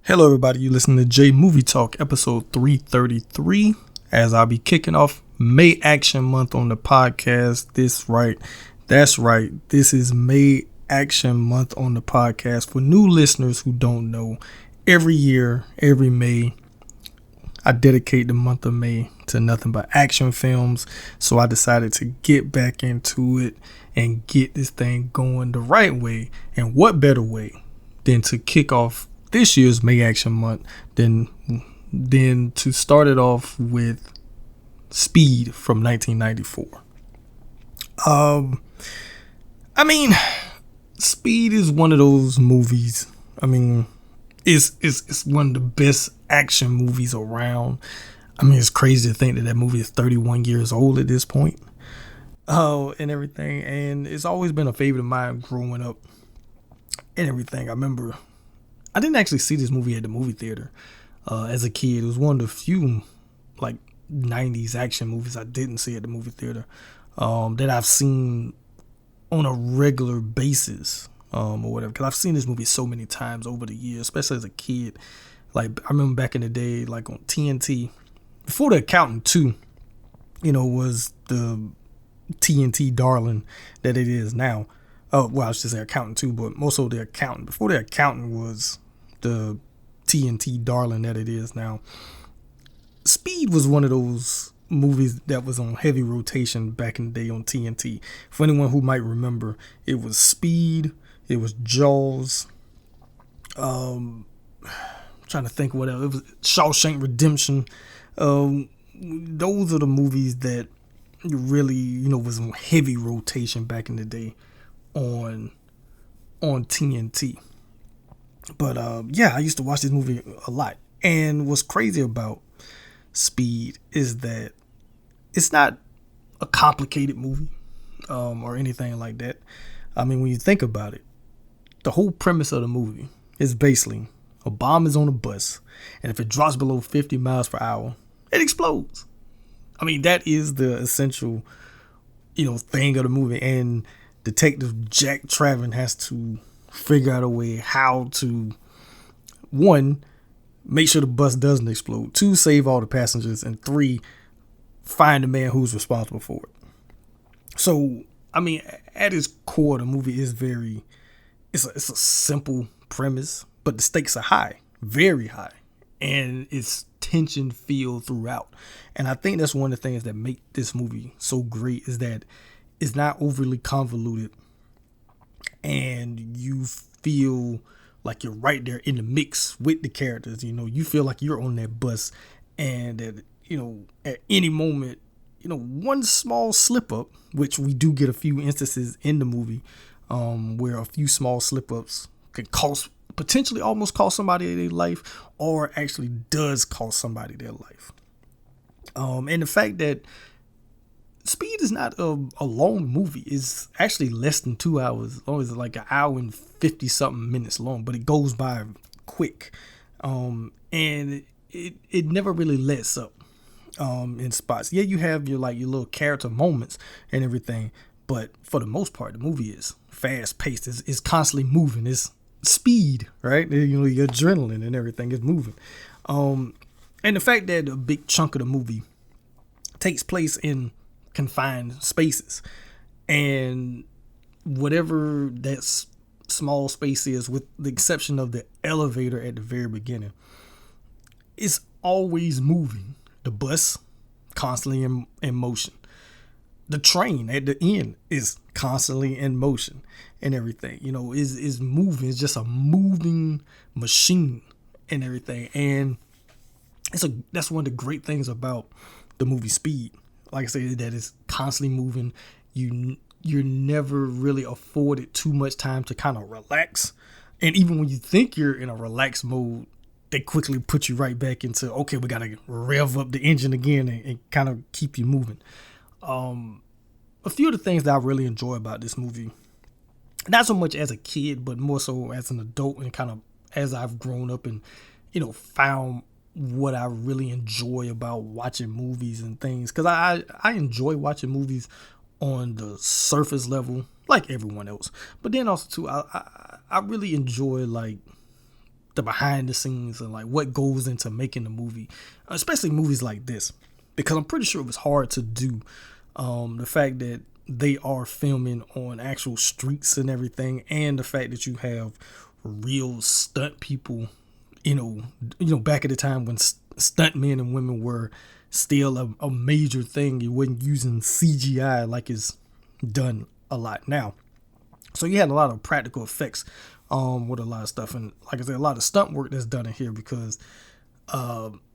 Hello, everybody. You listen to J Movie Talk, episode 333. As I'll be kicking off MayAction Month on the podcast. That's right. This is MayAction Month on the podcast. For new listeners who don't know, every year, every May, I dedicate the month of May to nothing but action films. So I decided to get back into it and get this thing going the right way. And what better way than to kick off this year's MayAction Month than to start it off with Speed from 1994. Speed is one of those movies. It's one of the best action movies around. It's crazy to think that movie is 31 years old at this point. And everything. And it's always been a favorite of mine growing up and everything. I remember I didn't actually see this movie at the movie theater as a kid. It was one of the few 90s action movies I didn't see at the movie theater that I've seen on a regular basis or whatever. Because I've seen this movie so many times over the years, especially as a kid. I remember back in the day, on TNT, before The Accountant 2, was the TNT darling that it is now. Oh, well, I should say Accountant 2, but more so The Accountant. Before The Accountant was the TNT darling that it is now. Speed was one of those movies that was on heavy rotation back in the day on TNT. For anyone who might remember, it was Speed, it was Jaws, I'm trying to think what else. It was Shawshank Redemption. Those are the movies that really, was on heavy rotation back in the day on TNT. But I used to watch this movie a lot. And what's crazy about Speed is that it's not a complicated movie or anything like that. When you think about it, the whole premise of the movie is basically a bomb is on a bus, and if it drops below 50 miles per hour, it explodes. That is the essential, thing of the movie. And Detective Jack Traven has to figure out a way how to, one, make sure the bus doesn't explode, two, save all the passengers, and three, find the man who's responsible for it. So, at its core, the movie is it's a simple premise, but the stakes are high, very high, and it's tension filled throughout. And I think that's one of the things that make this movie so great is that it's not overly convoluted, and you feel like you're right there in the mix with the characters. You feel like you're on that bus, and that, at any moment, one small slip up, which we do get a few instances in the movie, where a few small slip ups can potentially almost cost somebody their life, or actually does cost somebody their life. And the fact that Speed is not a long movie. It's actually less than 2 hours. It's like an hour and 50 something minutes long, but it goes by quick. And it never really lets up in spots. Yeah, you have your little character moments and everything, but for the most part, the movie is fast paced. It's constantly moving. It's speed, right? Your adrenaline and everything is moving. And the fact that a big chunk of the movie takes place in confined spaces, and whatever that small space is, with the exception of the elevator at the very beginning, it's always moving. The bus constantly in motion. The train at the end is constantly in motion and everything. Is moving. It's just a moving machine and everything. And that's one of the great things about the movie Speed. Like I said, that it's constantly moving. You're never really afforded too much time to kind of relax. And even when you think you're in a relaxed mode, they quickly put you right back into, okay, we got to rev up the engine again and kind of keep you moving. A few of the things that I really enjoy about this movie, not so much as a kid, but more so as an adult, and kind of as I've grown up and, found what I really enjoy about watching movies and things. Because I enjoy watching movies on the surface level, like everyone else. But then also, too, I really enjoy, the behind the scenes and like what goes into making the movie, especially movies like this, because I'm pretty sure it was hard to do. The fact that they are filming on actual streets and everything, and the fact that you have real stunt people, back at the time when stunt men and women were still a major thing. You wasn't using CGI like it's done a lot now. So you had a lot of practical effects with a lot of stuff, and like I said, a lot of stunt work that's done in here, because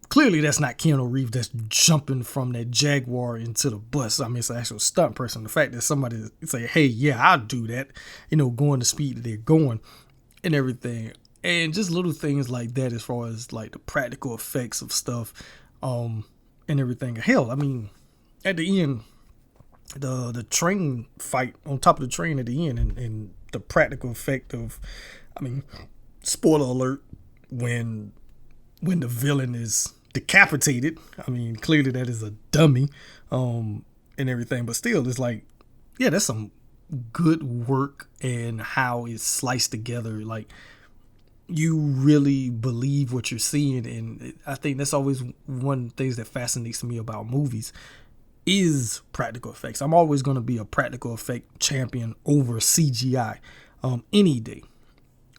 clearly that's not Keanu Reeves that's jumping from that Jaguar into the bus. I mean, it's an actual stunt person. The fact that somebody say, hey, yeah, I'll do that, going the speed that they're going and everything, and just little things like that as far as like the practical effects of stuff and everything. Hell, I mean, at the end, the train fight on top of the train at the end, and the practical effect of, I mean, spoiler alert, when the villain is decapitated. I mean, clearly that is a dummy and everything, but still, it's like, yeah, that's some good work, and how it's sliced together. Like, you really believe what you're seeing, and I think that's always one of the things that fascinates me about movies is practical effects. I'm always going to be a practical effect champion over CGI any day,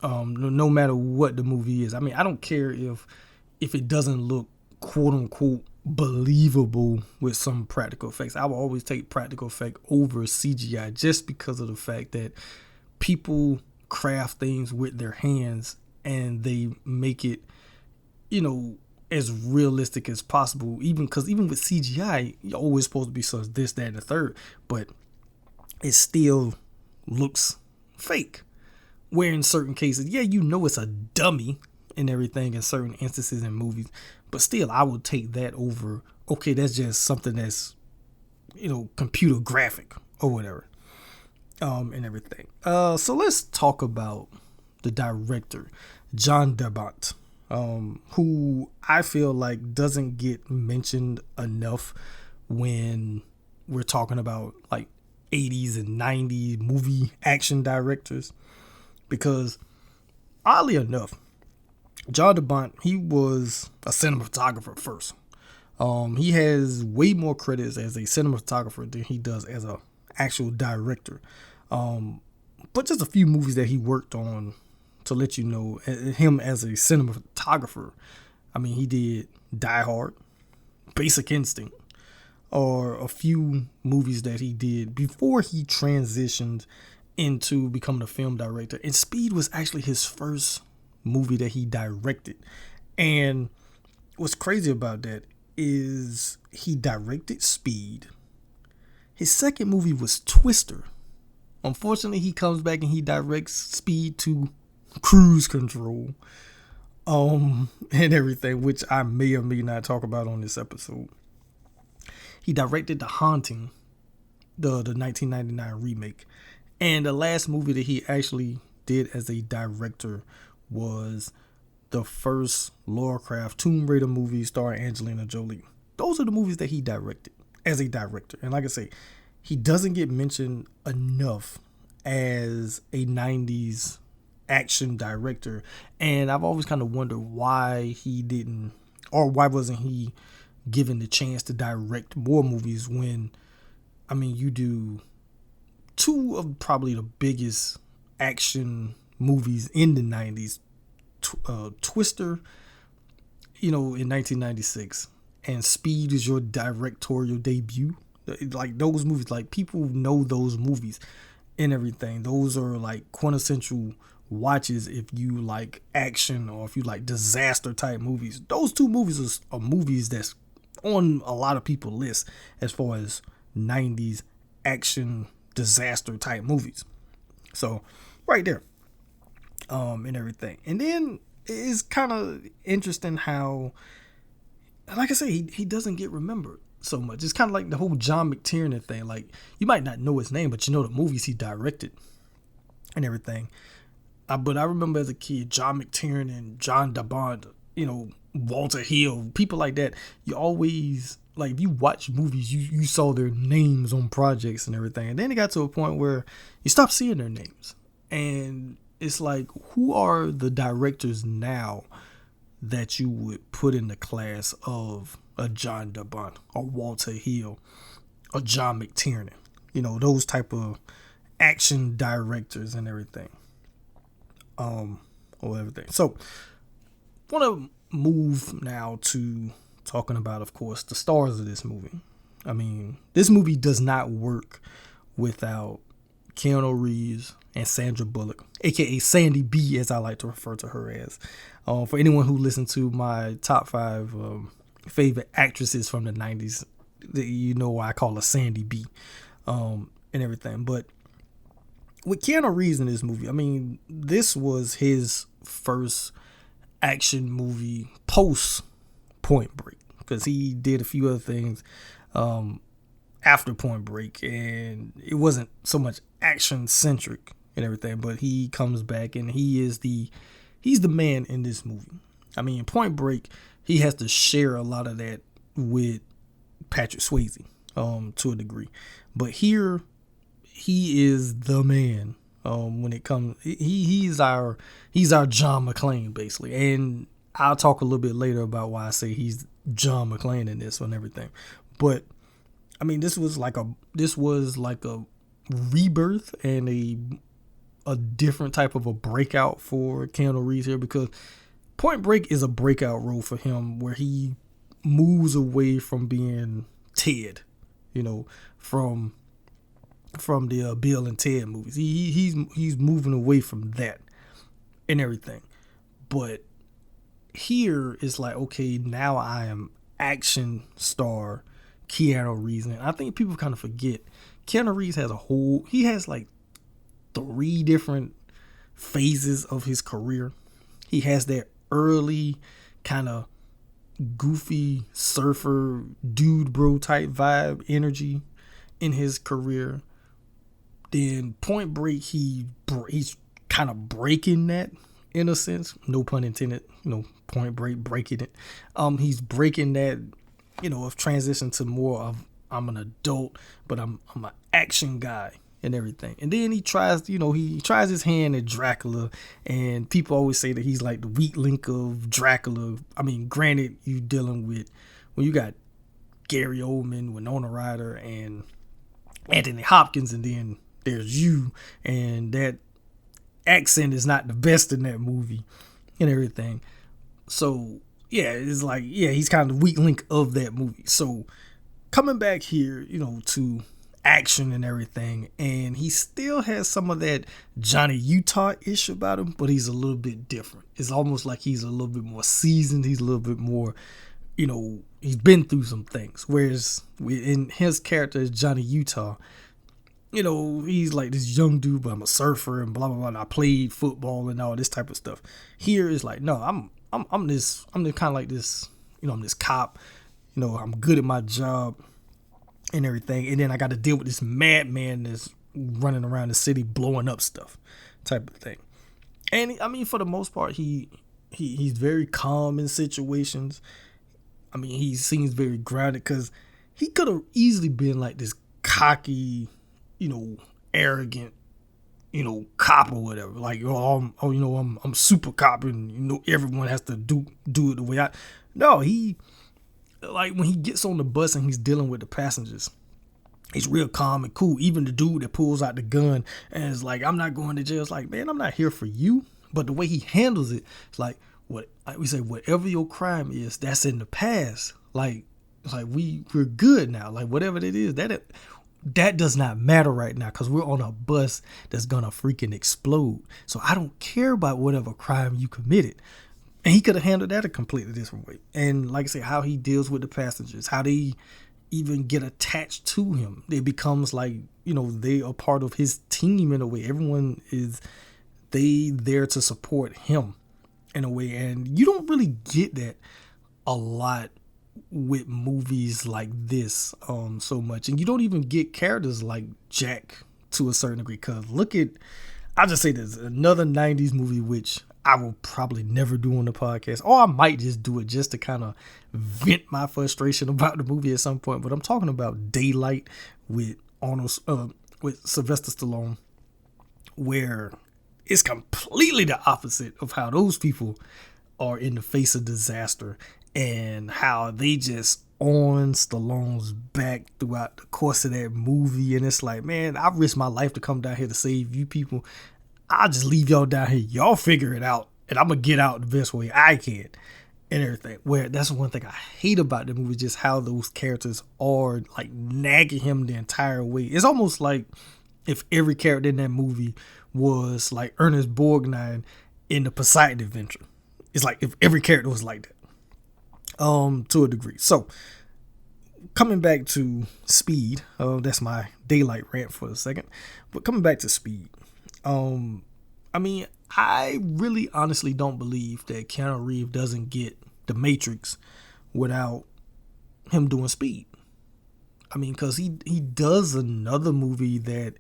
no matter what the movie is. I mean, I don't care if it doesn't look quote unquote believable with some practical effects. I will always take practical effect over CGI, just because of the fact that people craft things with their hands and they make it, as realistic as possible. Even because even with CGI, you're always supposed to be so this, that, and the third, but it still looks fake. Where in certain cases, yeah, it's a dummy and everything in certain instances in movies, but still, I would take that over, okay, that's just something that's, computer graphic or whatever, and everything. So let's talk about the director, Jan De Bont, who I feel like doesn't get mentioned enough when we're talking about like 80s and 90s movie action directors, because oddly enough, Jan De Bont, he was a cinematographer first. He has way more credits as a cinematographer than he does as a actual director. But just a few movies that he worked on to let you know him as a cinematographer. I mean, he did Die Hard, Basic Instinct, or a few movies that he did before he transitioned into becoming a film director. And Speed was actually his first movie that he directed. And what's crazy about that is he directed Speed. His second movie was Twister. Unfortunately, he comes back and he directs Speed to Cruise Control, and everything, which I may or may not talk about on this episode. He directed The Haunting, the 1999 remake. And the last movie that he actually did as a director was the first Lara Croft Tomb Raider movie starring Angelina Jolie. Those are the movies that he directed as a director. And like I say, he doesn't get mentioned enough as a 90s action director. And I've always kind of wondered why he didn't, or why wasn't he given the chance to direct more movies when, I mean, you do two of probably the biggest action movies in the 90s, Twister, in 1996, and Speed is your directorial debut. Like, those movies, like, people know those movies and everything. Those are like quintessential watches if you like action or if you like disaster type movies. Those two movies are movies that's on a lot of people's lists as far as 90s action disaster type movies. So right there, and everything. And then it's kind of interesting how, like I say, he doesn't get remembered so much. It's kind of like the whole John McTiernan thing. Like, you might not know his name, but you know the movies he directed and everything. But I remember as a kid, John McTiernan and Jan De Bont, Walter Hill, people like that. You always, like, if you watch movies, you saw their names on projects and everything. And then it got to a point where you stopped seeing their names. And it's like, who are the directors now that you would put in the class of a Jan De Bont or Walter Hill or John McTiernan? Those type of action directors and everything. Or everything. So, want to move now to talking about, of course, the stars of this movie. I mean, this movie does not work without Keanu Reeves and Sandra Bullock, aka Sandy B, as I like to refer to her as. For anyone who listened to my top 5 favorite actresses from the 90s, why I call her Sandy B, and everything. But with Keanu Reeves in this movie, I mean, this was his first action movie post Point Break, because he did a few other things after Point Break, and it wasn't so much action centric and everything. But he comes back, and he's the man in this movie. I mean, in Point Break, he has to share a lot of that with Patrick Swayze to a degree, but here he is the man. When it comes, he's our John McClane basically, and I'll talk a little bit later about why I say he's John McClane in this and everything. But I mean, this was like a rebirth and a different type of a breakout for Keanu Reeves here, because Point Break is a breakout role for him where he moves away from being Ted, from the Bill and Ted movies. He's moving away from that and everything. But here it's like, okay, now I am action star Keanu Reeves. And I think people kind of forget Keanu Reeves has like 3 different phases of his career. He has that early kind of goofy surfer dude bro type vibe energy in his career. Then Point Break, he's kind of breaking that in a sense, no pun intended. Point Break breaking it. He's breaking that, of transition to more of, I'm an adult, but I'm an action guy and everything. And then he tries his hand at Dracula, and people always say that he's like the weak link of Dracula. I mean, granted, you dealing with when you got Gary Oldman, Winona Ryder, and Anthony Hopkins, and then there's you, and that accent is not the best in that movie and everything. So yeah, it's like, yeah, he's kind of the weak link of that movie. So coming back here, to action and everything, and he still has some of that Johnny Utah-ish about him, but he's a little bit different. It's almost like he's a little bit more seasoned. He's a little bit more, he's been through some things. Whereas in his character as Johnny Utah, he's like this young dude, but I'm a surfer and blah blah blah. And I played football and all this type of stuff. Here is like, no, I'm kind of like this, I'm this cop. I'm good at my job and everything, and then I got to deal with this madman that's running around the city blowing up stuff, type of thing. And I mean, for the most part, he's very calm in situations. I mean, he seems very grounded, because he could have easily been like this cocky, arrogant, cop or whatever. Like, I'm super cop, and everyone has to do it the way I. No, he, like, when he gets on the bus and he's dealing with the passengers, he's real calm and cool. Even the dude that pulls out the gun and is like, I'm not going to jail. It's like, man, I'm not here for you. But the way he handles it, it's like we say, whatever your crime is, that's in the past. Like we're good now. Like, whatever it is, that does not matter right now, because we're on a bus that's gonna freaking explode. So I don't care about whatever crime you committed. And he could have handled that a completely different way. And like I say, how he deals with the passengers, how they even get attached to him. It becomes like, they are part of his team in a way. Everyone is there to support him in a way. And you don't really get that a lot with movies like this so much. And you don't even get characters like Jack to a certain degree, because I'll just say this, another 90s movie which I will probably never do on the podcast, or I might just do it just to kind of vent my frustration about the movie at some point. But I'm talking about Daylight with Sylvester Stallone, where it's completely the opposite of how those people are in the face of disaster, and how they just on Stallone's back throughout the course of that movie. And it's like, man, I risked my life to come down here to save you people. I'll just leave y'all down here. Y'all figure it out, and I'm gonna get out the best way I can and everything. Where that's one thing I hate about the movie, just how those characters are like nagging him the entire way. It's almost like if every character in that movie was like Ernest Borgnine in the Poseidon Adventure. It's like if every character was like that, to a degree. So coming back to Speed, that's my daylight rant for a second. But coming back to Speed, I mean, I really honestly don't believe that Keanu Reeves doesn't get The Matrix without him doing Speed. I mean, because he does another movie that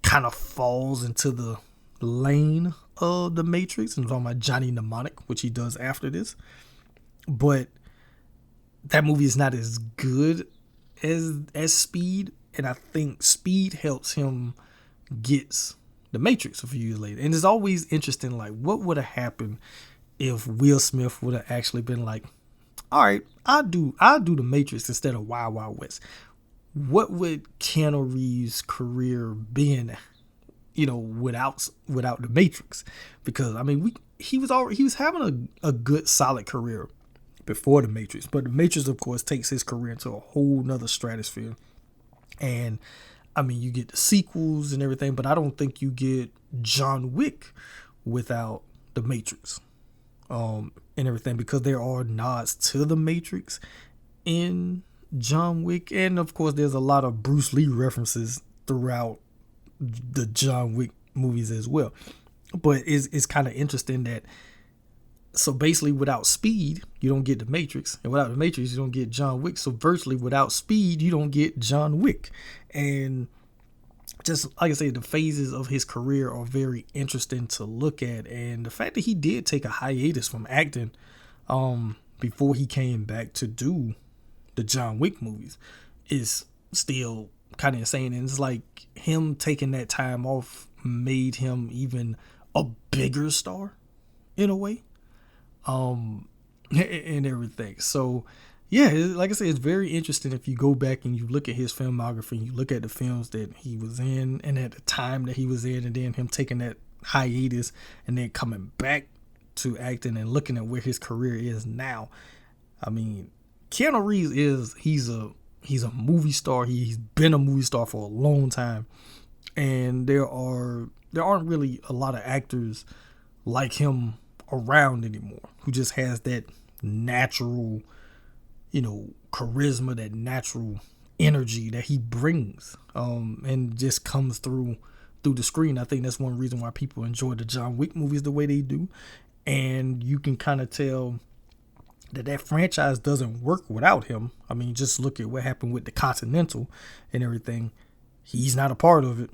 kind of falls into the lane of The Matrix. I'm talking about Johnny Mnemonic, which he does after this. But that movie is not as good as Speed. And I think Speed helps him get The Matrix a few years later. And it's always interesting, like, what would have happened if Will Smith would have actually been like, all right, I'll do The Matrix instead of Wild Wild West. What would Keanu Reeves' career been, without The Matrix? Because I mean, he was having a good solid career before The Matrix, but The Matrix, of course, takes his career into a whole nother stratosphere. And I mean, you get the sequels and everything, but I don't think you get John Wick without The Matrix, and everything, because there are nods to The Matrix in John Wick, and of course there's a lot of Bruce Lee references throughout the John Wick movies as well. But it's kind of interesting that, so basically without Speed you don't get The Matrix, and without The Matrix you don't get John Wick. So virtually without Speed you don't get John Wick. And just like I say, the phases of his career are very interesting to look at, and the fact that he did take a hiatus from acting before he came back to do the John Wick movies is still kind of insane. And it's like him taking that time off made him even a bigger star in a way, and everything. So yeah, like I said, it's very interesting if you go back and you look at his filmography and you look at the films that he was in and at the time that he was in, and then him taking that hiatus and then coming back to acting and looking at where his career is now. I mean, Keanu Reeves he's a movie star. He's been a movie star for a long time, and there aren't really a lot of actors like him around anymore who just has that natural, charisma, that natural energy that he brings, and just comes through the screen. I think that's one reason why people enjoy the John Wick movies the way they do, and you can kind of tell that franchise doesn't work without him. I mean, just look at what happened with the Continental and everything. He's not a part of it,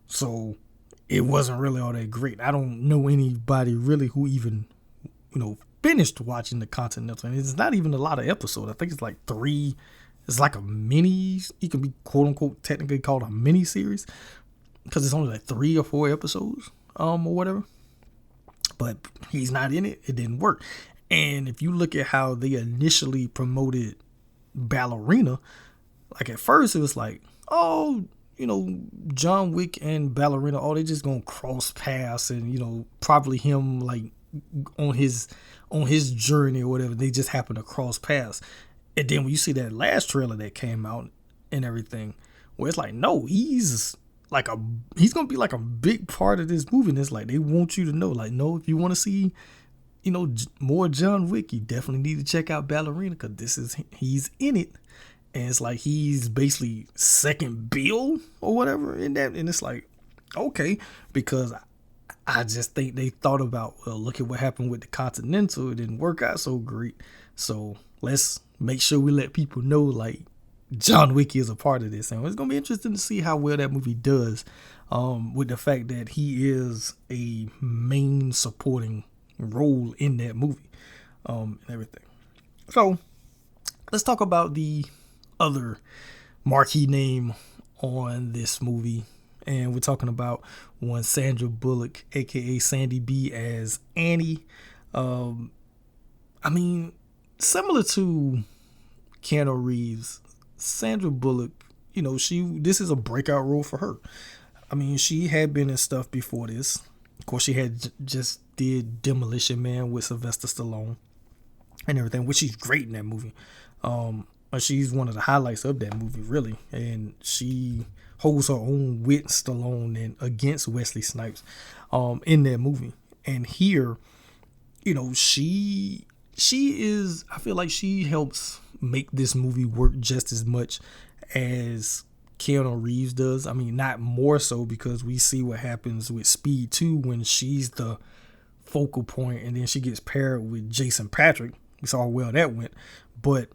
so it wasn't really all that great. I don't know anybody really who even, finished watching the Continental, and it's not even a lot of episodes. I think it's like 3. It's like a mini. It can be quote unquote technically called a mini series because it's only like 3 or 4 episodes, or whatever. But he's not in it. It didn't work. And if you look at how they initially promoted Ballerina, like at first it was like, oh, John Wick and Ballerina, oh, they just gonna cross paths, and probably him like on his journey or whatever, they just happen to cross paths. And then when you see that last trailer that came out and everything, where it's like, no, he's gonna be like a big part of this movie. And it's like they want you to know, like, no, if you want to see more John Wick, you definitely need to check out Ballerina, because he's in it. And it's like he's basically second bill or whatever in that. And it's like, okay, because I just think they thought about, well, look at what happened with the Continental. It didn't work out so great. So let's make sure we let people know, like, John Wick is a part of this. And it's going to be interesting to see how well that movie does, with the fact that he is a main supporting role in that movie, and everything. So let's talk about the other marquee name on this movie, and we're talking about one Sandra Bullock, aka Sandy B, as Annie. Um, I mean, similar to Keanu Reeves, Sandra Bullock, this is a breakout role for her. I mean, she had been in stuff before this. Of course, she had just did Demolition Man with Sylvester Stallone and everything, which she's great in that movie. She's one of the highlights of that movie, really, and she holds her own with Stallone and against Wesley Snipes, in that movie. And here, she is. I feel like she helps make this movie work just as much as Keanu Reeves does. I mean, not more so, because we see what happens with Speed 2 when she's the focal point and then she gets paired with Jason Patrick. We saw how well that went. But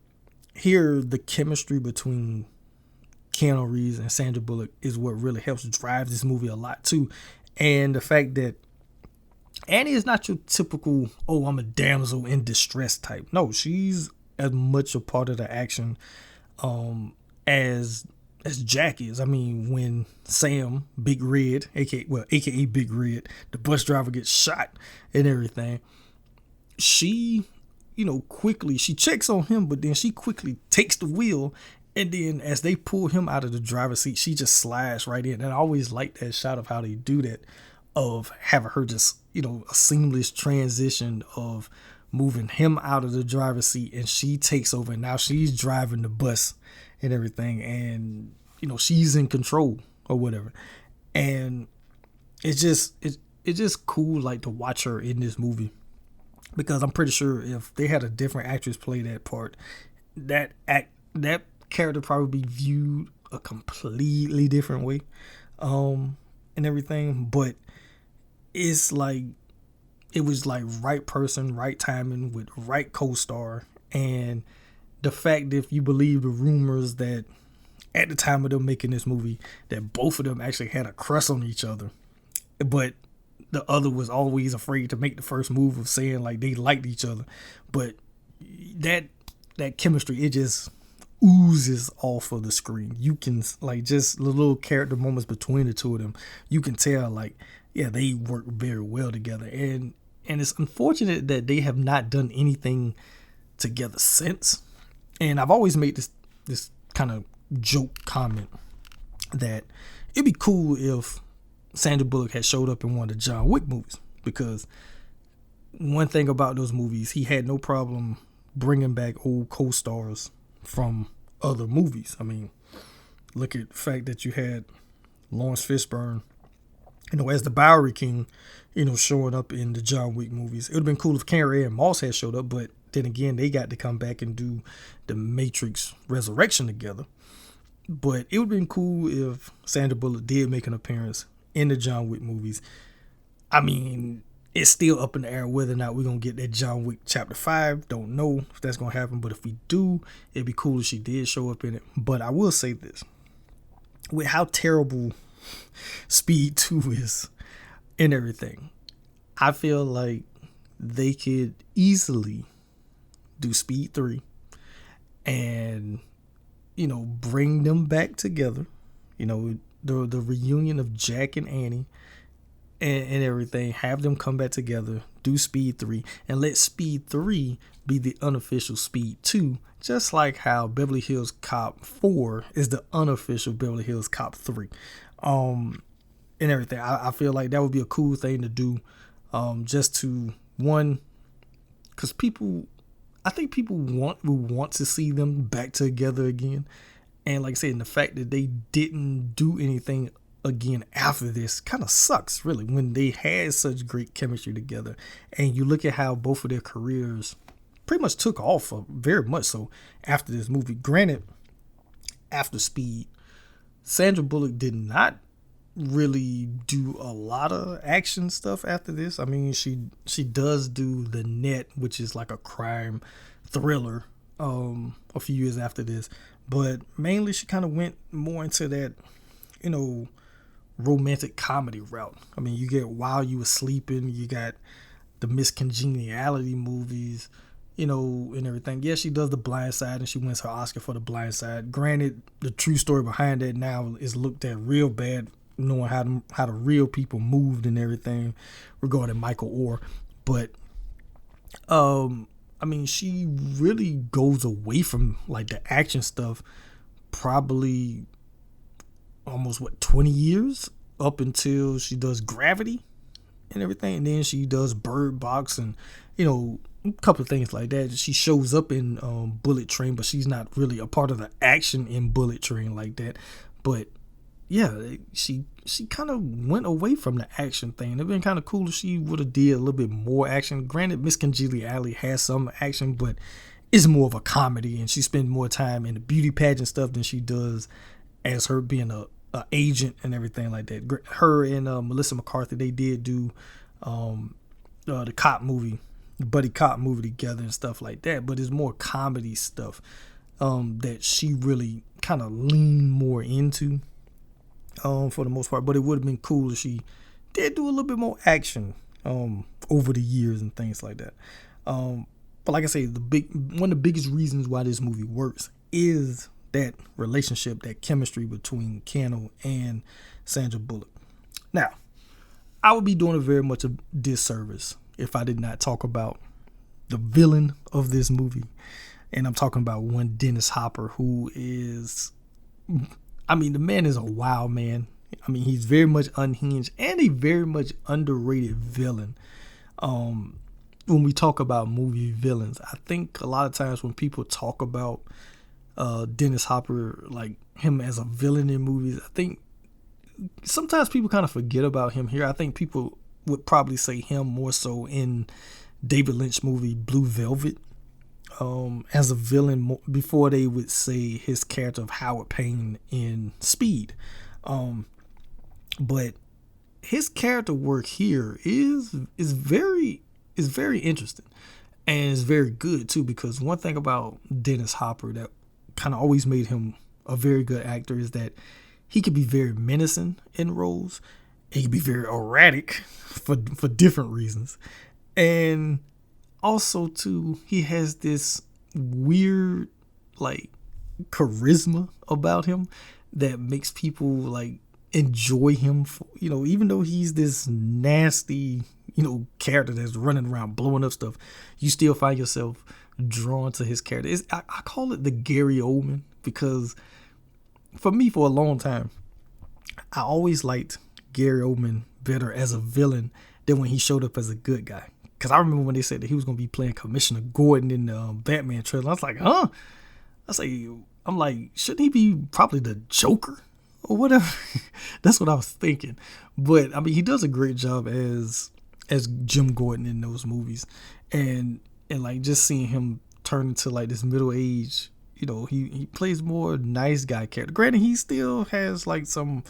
here, the chemistry between Keanu Reeves and Sandra Bullock is what really helps drive this movie a lot too. And the fact that Annie is not your typical, oh, I'm a damsel in distress type. No, she's as much a part of the action as Jack is. I mean, when Sam, Big Red, aka Big Red, the bus driver, gets shot and everything, she, quickly, she checks on him, but then she quickly takes the wheel, and then as they pull him out of the driver's seat, she just slides right in. And I always like that shot of how they do that, of having her just, a seamless transition of moving him out of the driver's seat, and she takes over, and now she's driving the bus and everything, and she's in control or whatever. And it's just cool, like, to watch her in this movie, because I'm pretty sure if they had a different actress play that part, that character probably be viewed a completely different way, and everything. But it's like, it was like right person, right timing with right co-star. And the fact that, if you believe the rumors, that at the time of them making this movie, that both of them actually had a crush on each other, but the other was always afraid to make the first move of saying like they liked each other. But that chemistry, it just oozes off of the screen. You can, like, just the little character moments between the two of them, you can tell, like, yeah, they work very well together. And it's unfortunate that they have not done anything together since. And I've always made this kind of joke comment that it'd be cool if Sandra Bullock had showed up in one of the John Wick movies, because one thing about those movies, he had no problem bringing back old co-stars from other movies. I mean, look at the fact that you had Lawrence Fishburne, as the Bowery King, showing up in the John Wick movies. It would have been cool if Carrie-Anne Moss had showed up, but then again, they got to come back and do the Matrix Resurrection together. But it would have been cool if Sandra Bullock did make an appearance in the John Wick movies. I mean, it's still up in the air whether or not we're going to get that John Wick Chapter 5. Don't know if that's going to happen, but if we do, it'd be cool if she did show up in it. But I will say this. With how terrible Speed 2 is and everything, I feel like they could easily do Speed 3 and, bring them back together. The reunion of Jack and Annie and everything, have them come back together, do Speed 3, and let Speed 3 be the unofficial Speed 2, just like how Beverly Hills Cop 4 is the unofficial Beverly Hills Cop 3. And everything. I feel like that would be a cool thing to do, just to, one, because I think people want to see them back together again. And like I said, the fact that they didn't do anything again after this kind of sucks, really, when they had such great chemistry together. And you look at how both of their careers pretty much took off, very much so, after this movie. Granted, after Speed, Sandra Bullock did not really do a lot of action stuff after this. I mean, she does do The Net, which is like a crime thriller, a few years after this. But mainly she kind of went more into that, romantic comedy route. I mean, you get While You Were Sleeping, you got the Miss Congeniality movies, and everything. Yeah, she does The Blind Side, and she wins her Oscar for The Blind Side. Granted, the true story behind that now is looked at real bad knowing how the real people moved and everything regarding Michael Orr. But I mean, she really goes away from like the action stuff probably almost 20 years up until she does Gravity and everything, and then she does Bird Box and a couple of things like that. She shows up in Bullet Train, but she's not really a part of the action in Bullet Train like that. But yeah, she kind of went away from the action thing. It'd been kind of cool if she would have did a little bit more action. Granted, Miss Congeniality has some action, but it's more of a comedy, and she spends more time in the beauty pageant stuff than she does as her being a agent and everything like that. Her and Melissa McCarthy, they did do the cop movie, the buddy cop movie together and stuff like that. But it's more comedy stuff that she really kind of leaned more into for the most part. But it would have been cool if she did do a little bit more action over the years and things like that. But like I say, one of the biggest reasons why this movie works is that relationship, that chemistry between Keanu and Sandra Bullock. Now, I would be doing a very much a disservice if I did not talk about the villain of this movie. And I'm talking about one Dennis Hopper, who is, I mean, the man is a wild man. I mean, he's very much unhinged and a very much underrated villain. When we talk about movie villains, I think a lot of times when people talk about Dennis Hopper, like him as a villain in movies, I think sometimes people kind of forget about him here. I think people would probably say him more so in David Lynch movie Blue Velvet as a villain before they would say his character of Howard Payne in Speed. But his character work here is very interesting, and it's very good too, because one thing about Dennis Hopper that kind of always made him a very good actor is that he could be very menacing in roles. He could be very erratic for different reasons. And also too, he has this weird like charisma about him that makes people like enjoy him for, even though he's this nasty, character that's running around blowing up stuff, you still find yourself drawn to his character. I call it the Gary Oldman, because for me, for a long time, I always liked Gary Oldman better as a villain than when he showed up as a good guy. Because I remember when they said that he was going to be playing Commissioner Gordon in the Batman trailer. I was like, huh? I'm like, shouldn't he be probably the Joker or whatever? That's what I was thinking. But I mean, he does a great job as Jim Gordon in those movies, and like just seeing him turn into like this middle age, he plays more nice guy character. Granted, he still has like some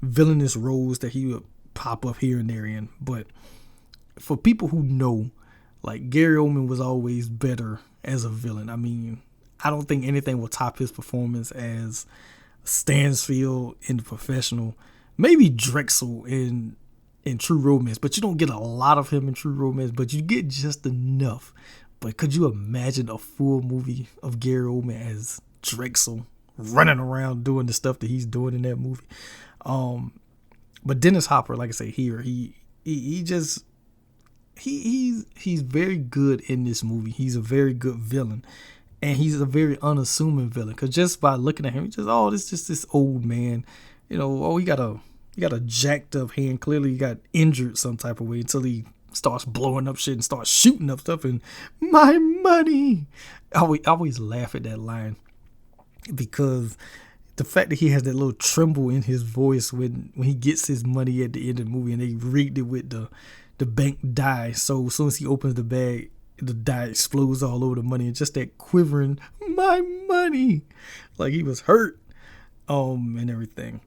villainous roles that he would pop up here and there in, but for people who know, like, Gary Oldman was always better as a villain. I mean, I don't think anything will top his performance as Stansfield in The Professional. Maybe Drexel in True Romance, but you don't get a lot of him in True Romance, but you get just enough. But could you imagine a full movie of Gary Oldman as Drexel running around doing the stuff that he's doing in that movie? But Dennis Hopper, like I say here, he's very good in this movie. He's a very good villain, and he's a very unassuming villain. Cause just by looking at him, this just this old man, he got a jacked up hand. Clearly, he got injured some type of way until he starts blowing up shit and starts shooting up stuff. And my money, I always laugh at that line, because the fact that he has that little tremble in his voice when he gets his money at the end of the movie, and they rigged it with the bank die. So as soon as he opens the bag, the die explodes all over the money, and just that quivering, my money, like he was hurt, and everything.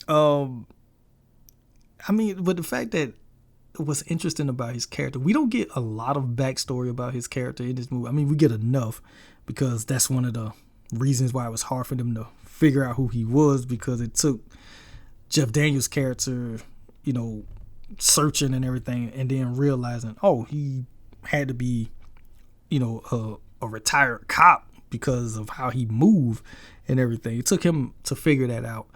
I mean, but the fact that what's interesting about his character, we don't get a lot of backstory about his character in this movie. I mean, we get enough, because that's one of the reasons why it was hard for them to figure out who he was, because it took Jeff Daniels' character, searching and everything, and then realizing, oh, he had to be, a retired cop because of how he moved and everything. It took him to figure that out.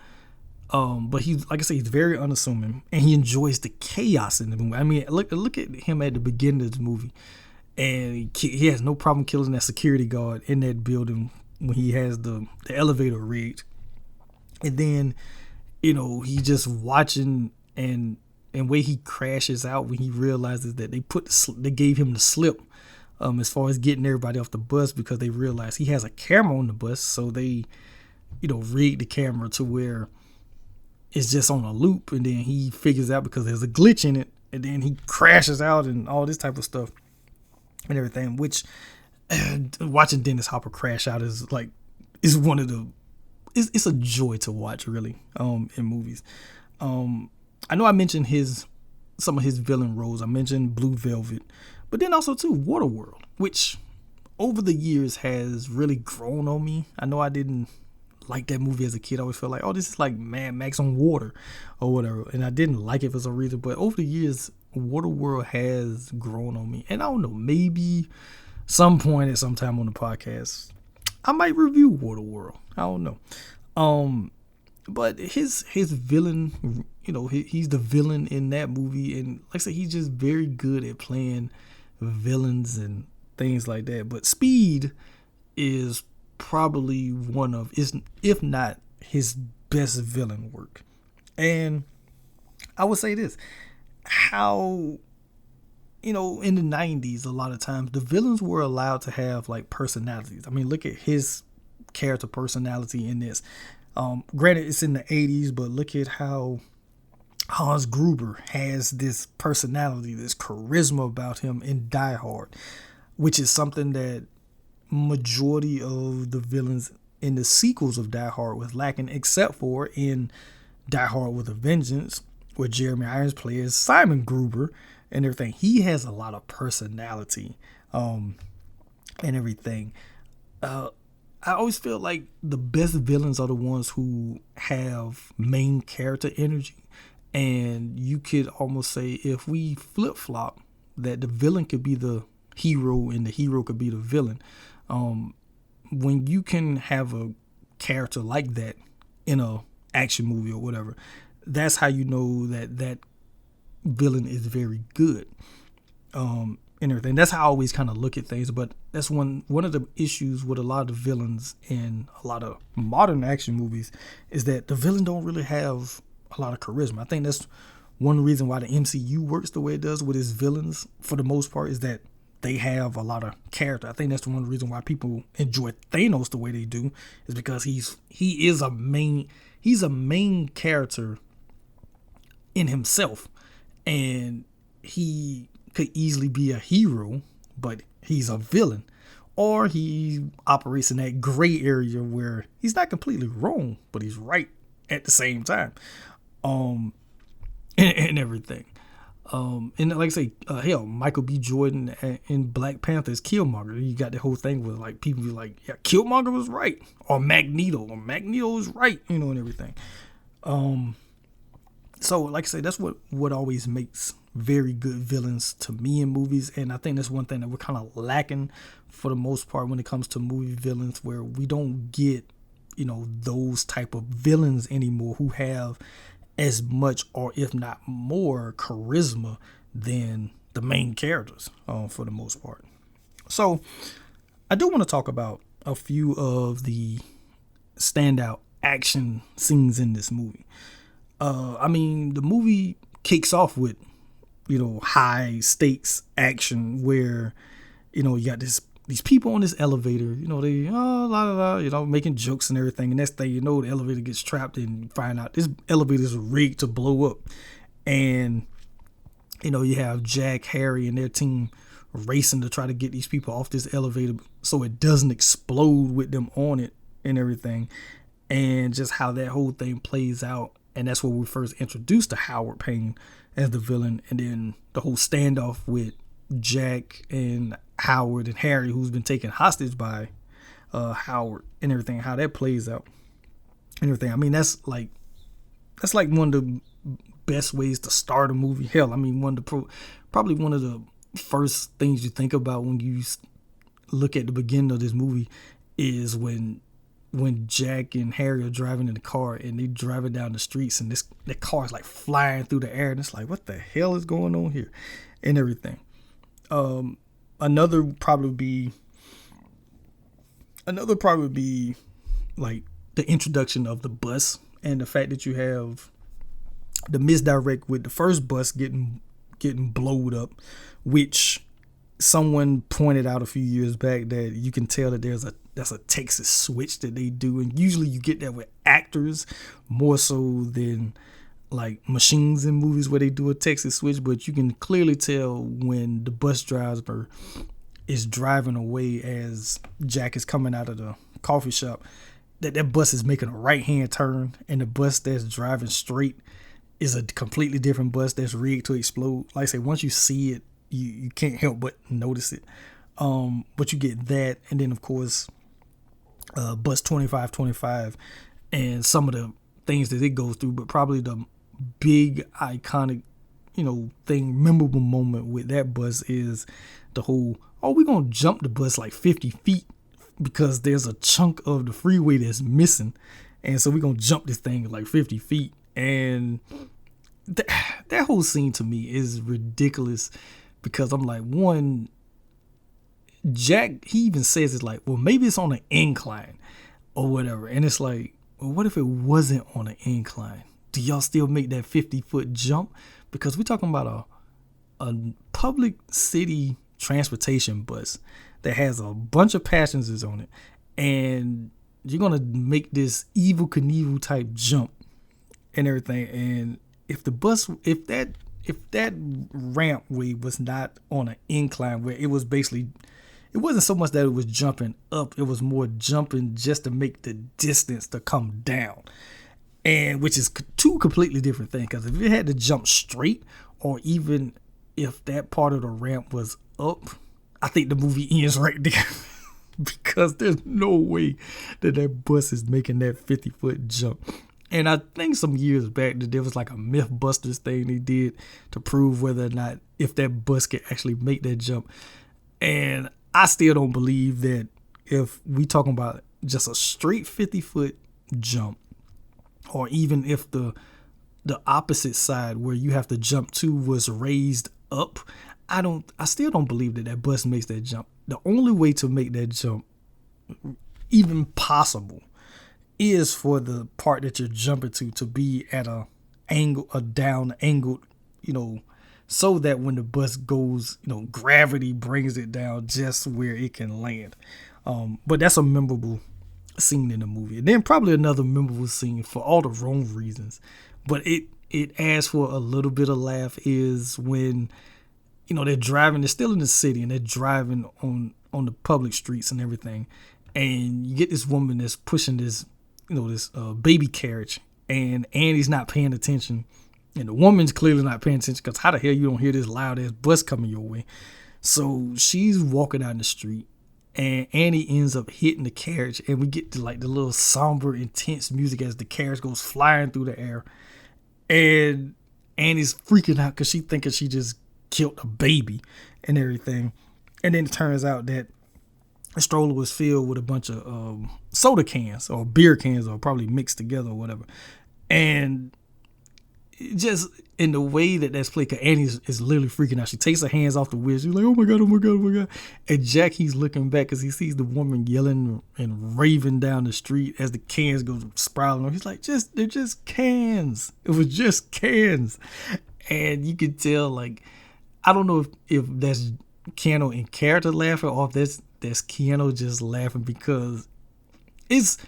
But he's, like I say, he's very unassuming, and he enjoys the chaos in the movie. I mean, look at him at the beginning of the movie, and he has no problem killing that security guard in that building when he has the elevator rigged, and then he's just watching, and way he crashes out when he realizes that they gave him the slip, as far as getting everybody off the bus, because they realize he has a camera on the bus, so they rigged the camera to where it's just on a loop, and then he figures out because there's a glitch in it, and then he crashes out and all this type of stuff and everything. Which watching Dennis Hopper crash out is one of the it's a joy to watch, really, in movies. I know I mentioned some of his villain roles. I mentioned Blue Velvet, but then also too Waterworld, which over the years has really grown on me. I know I didn't like that movie as a kid. I always felt like, oh, this is like Mad Max on water or whatever, and I didn't like it for some reason. But over the years, Waterworld has grown on me, and I don't know, maybe some point at some time on the podcast I might review Waterworld. I don't know. But his villain, he's the villain in that movie, and like I said, he's just very good at playing villains and things like that. But Speed is probably one of, if not his best villain work. And I would say this, how in the 90s, a lot of times the villains were allowed to have like personalities. I mean, look at his character personality in this. Granted, it's in the 80s, but look at how Hans Gruber has this personality, this charisma about him in Die Hard, which is something that majority of the villains in the sequels of Die Hard was lacking, except for in Die Hard with a Vengeance, where Jeremy Irons plays Simon Gruber and everything. He has a lot of personality, and everything. I always feel like the best villains are the ones who have main character energy, and you could almost say, if we flip flop, that the villain could be the hero and the hero could be the villain. When you can have a character like that in a action movie or whatever, that's how you know that villain is very good. And everything. That's how I always kind of look at things. But that's one of the issues with a lot of the villains in a lot of modern action movies, is that the villain don't really have a lot of charisma. I think that's one reason why the MCU works the way it does with its villains, for the most part, is that they have a lot of character. I think that's one reason why people enjoy Thanos the way they do, is because he's a main character in himself, and he could easily be a hero, but he's a villain, or he operates in that gray area where he's not completely wrong, but he's right at the same time, and everything. And like I say, hell, Michael B. Jordan in Black Panther is Killmonger. You got the whole thing with like people be like, yeah, Killmonger was right, or Magneto is right, and everything. So like I say, that's what always makes very good villains to me in movies, and I think that's one thing that we're kind of lacking for the most part when it comes to movie villains, where we don't get those type of villains anymore who have as much, or if not more, charisma than the main characters, for the most part. So I do want to talk about a few of the standout action scenes in this movie. I mean, the movie kicks off with high stakes action, where you got these people on this elevator, they making jokes and everything, and next thing you know, the elevator gets trapped, and you find out this elevator is rigged to blow up. And you have Jack, Harry, and their team racing to try to get these people off this elevator so it doesn't explode with them on it and everything, and just how that whole thing plays out. And that's where we first introduced to Howard Payne as the villain, and then the whole standoff with Jack and Howard and Harry, who's been taken hostage by Howard, and everything, how that plays out and everything. I mean, that's like one of the best ways to start a movie. Hell, I mean, probably one of the first things you think about when you look at the beginning of this movie is when when Jack and Harry are driving in the car and they driving down the streets and the car is like flying through the air and it's like, what the hell is going on here and everything. Another probably be like the introduction of the bus and the fact that you have the misdirect with the first bus getting blowed up, which someone pointed out a few years back that you can tell that that's a Texas switch that they do, and usually you get that with actors more so than like machines in movies where they do a Texas switch. But you can clearly tell when the bus driver is driving away as Jack is coming out of the coffee shop, that bus is making a right hand turn, and the bus that's driving straight is a completely different bus that's rigged to explode. Like I say, once you see it, you can't help but notice it. But you get that, and then of course bus 2525 and some of the things that it goes through. But probably the big iconic memorable moment with that bus is the whole, we're gonna jump the bus like 50 feet because there's a chunk of the freeway that's missing, and so we're gonna jump this thing like 50 feet. And that whole scene to me is ridiculous because I'm like, one, Jack, he even says it's like, well, maybe it's on an incline or whatever. And it's like, well, what if it wasn't on an incline? Do y'all still make that 50-foot jump? Because we're talking about a public city transportation bus that has a bunch of passengers on it, and you're gonna make this Evel Knievel type jump and everything. And if that ramp way was not on an incline where it was basically, it wasn't so much that it was jumping up, it was more jumping just to make the distance to come down, and which is two completely different things. Because if it had to jump straight, or even if that part of the ramp was up, I think the movie ends right there. Because there's no way that bus is making that 50-foot jump. And I think some years back that there was like a Mythbusters thing they did to prove whether or not if that bus could actually make that jump. And I still don't believe that if we talking about just a straight 50-foot jump, or even if the opposite side where you have to jump to was raised up, I still don't believe that bus makes that jump. The only way to make that jump even possible is for the part that you're jumping to be at a down angled, so that when the bus goes, gravity brings it down just where it can land. But that's a memorable scene in the movie. And then probably another memorable scene for all the wrong reasons, but it adds for a little bit of laugh, is when they're driving, they're still in the city and they're driving on the public streets and everything, and you get this woman that's pushing this baby carriage, and Annie's not paying attention, and the woman's clearly not paying attention, because how the hell you don't hear this loud ass bus coming your way? So she's walking down the street, and Annie ends up hitting the carriage, and we get to like the little somber, intense music as the carriage goes flying through the air, and Annie's freaking out because she thinking she just killed a baby and everything. And then it turns out that the stroller was filled with a bunch of soda cans or beer cans, or probably mixed together or whatever. And just in the way that's played, because Annie is literally freaking out. She takes her hands off the wheel. She's like, oh my God, oh my God, oh my God. And Jack, he's looking back because he sees the woman yelling and raving down the street as the cans go spiraling. He's like, they're just cans. It was just cans. And you can tell, like, I don't know if that's Keanu in character laughing, or if that's Keanu just laughing because it's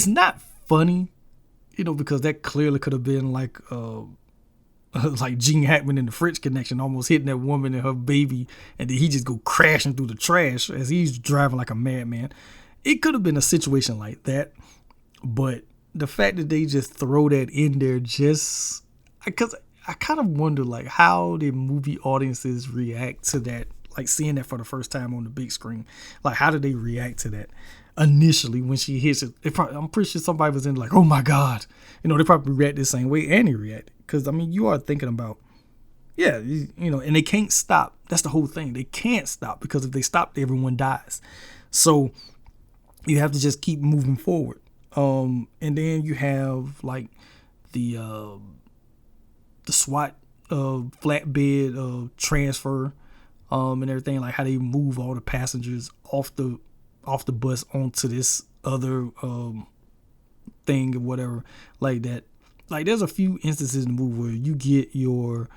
not funny, because that clearly could have been like Gene Hackman in The French Connection, almost hitting that woman and her baby, and then he just go crashing through the trash as he's driving like a madman. It could have been a situation like that, but the fact that they just throw that in there, just because I kind of wonder, like, how did movie audiences react to that, like seeing that for the first time on the big screen? Like, how did they react to that initially when she hits it? I'm pretty sure somebody was in like, oh my God. They probably react the same way Annie reacted. Because, I mean, you are thinking about, and they can't stop. That's the whole thing. They can't stop, because if they stop, everyone dies. So you have to just keep moving forward. And then you have like the SWAT flatbed transfer and everything, like how they move all the passengers off the bus onto this other thing or whatever like that. Like there's a few instances in the movie where you get your,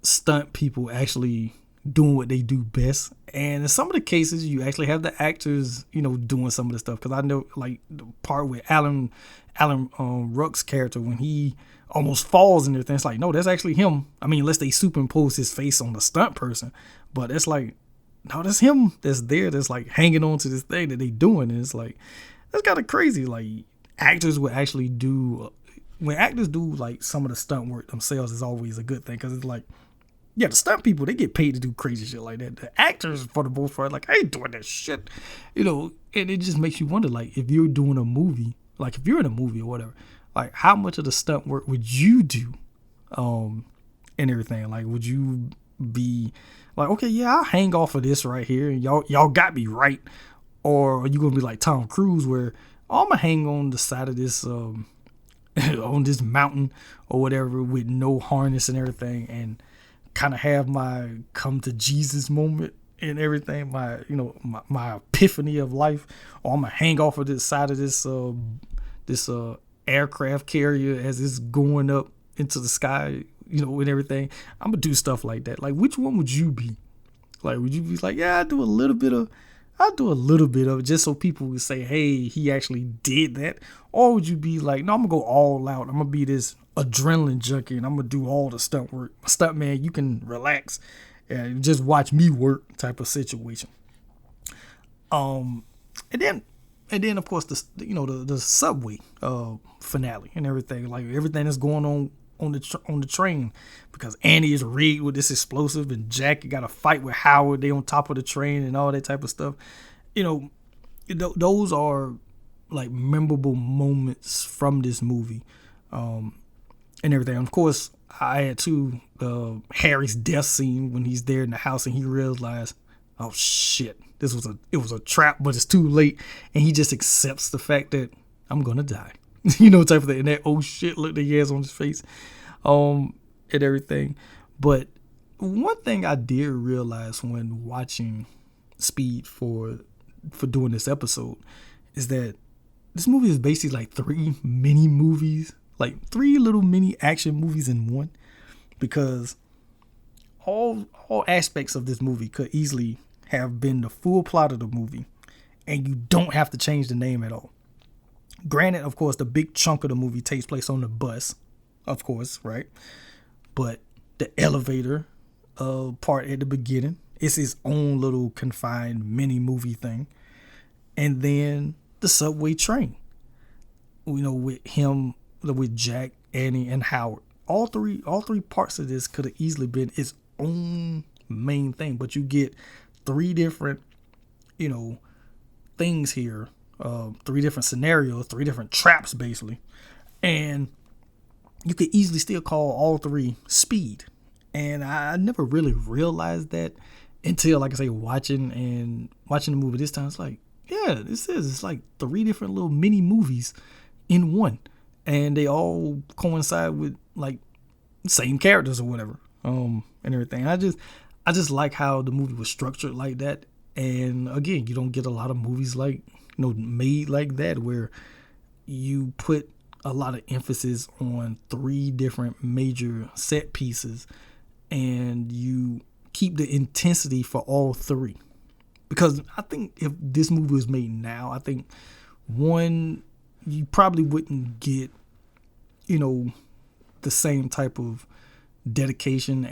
stunt people actually doing what they do best, and in some of the cases you actually have the actors doing some of the stuff, because I know like the part with Alan Ruck's character when he almost falls and everything, it's like, no, that's actually him. I mean, unless they superimpose his face on the stunt person, but it's like, no, that's him that's there, that's like hanging on to this thing that they doing. And it's like, that's kind of crazy. Like actors would actually do, when actors do like some of the stunt work themselves, is always a good thing, because it's like, yeah, the stunt people, they get paid to do crazy shit like that. The actors, for the most part, like, I ain't doing that shit, and it just makes you wonder, like, if you're doing a movie, like if you're in a movie or whatever, like how much of the stunt work would you do, and everything? Like, would you be like, okay, yeah, I'll hang off of this right here, and y'all got me right, or are you gonna be like Tom Cruise, where, oh, I'm gonna hang on the side of this on this mountain or whatever with no harness and everything, and kind of have my come to Jesus moment and everything, my epiphany of life, or I'm gonna hang off of this side of this aircraft carrier as it's going up into the sky, and everything. I'm gonna do stuff like that. Like, which one would you be? Like, would you be like, yeah, I'll do a little bit of it just so people would say, hey, he actually did that? Or would you be like, no, I'm gonna go all out, I'm gonna be this adrenaline junkie, and I'm gonna do all the stunt work. Stunt man, you can relax and just watch me work type of situation. And then of course the subway finale and everything, like everything that's going on the train, because Annie is rigged with this explosive, and Jack got a fight with Howard. They on top of the train and all that type of stuff. Those are like memorable moments from this movie, and everything. Of course, I had too Harry's death scene when he's there in the house and he realized, oh shit, it was a trap, but it's too late, and he just accepts the fact that I'm gonna die. Type of thing. And that oh shit look that he has on his face, and everything. But one thing I did realize when watching Speed for doing this episode is that this movie is basically like three mini movies, like three little mini action movies in one, because all aspects of this movie could easily have been the full plot of the movie, and you don't have to change the name at all. Granted, of course, the big chunk of the movie takes place on the bus, of course, right? But the elevator part at the beginning is his own little confined mini movie thing. And then the subway train, with him, with Jack, Annie, and Howard. All three parts of this could have easily been its own main thing, but you get three different, things here. Three different scenarios, three different traps, basically. And you could easily still call all three Speed. And I never really realized that until, like I say, watching the movie this time. It's like, yeah, it's like three different little mini movies in one. And they all coincide with like same characters or whatever. And everything. I just like how the movie was structured like that. And again, you don't get a lot of movies like made like that, where you put a lot of emphasis on three different major set pieces and you keep the intensity for all three. Because I think if this movie was made now, I think one, you probably wouldn't get the same type of dedication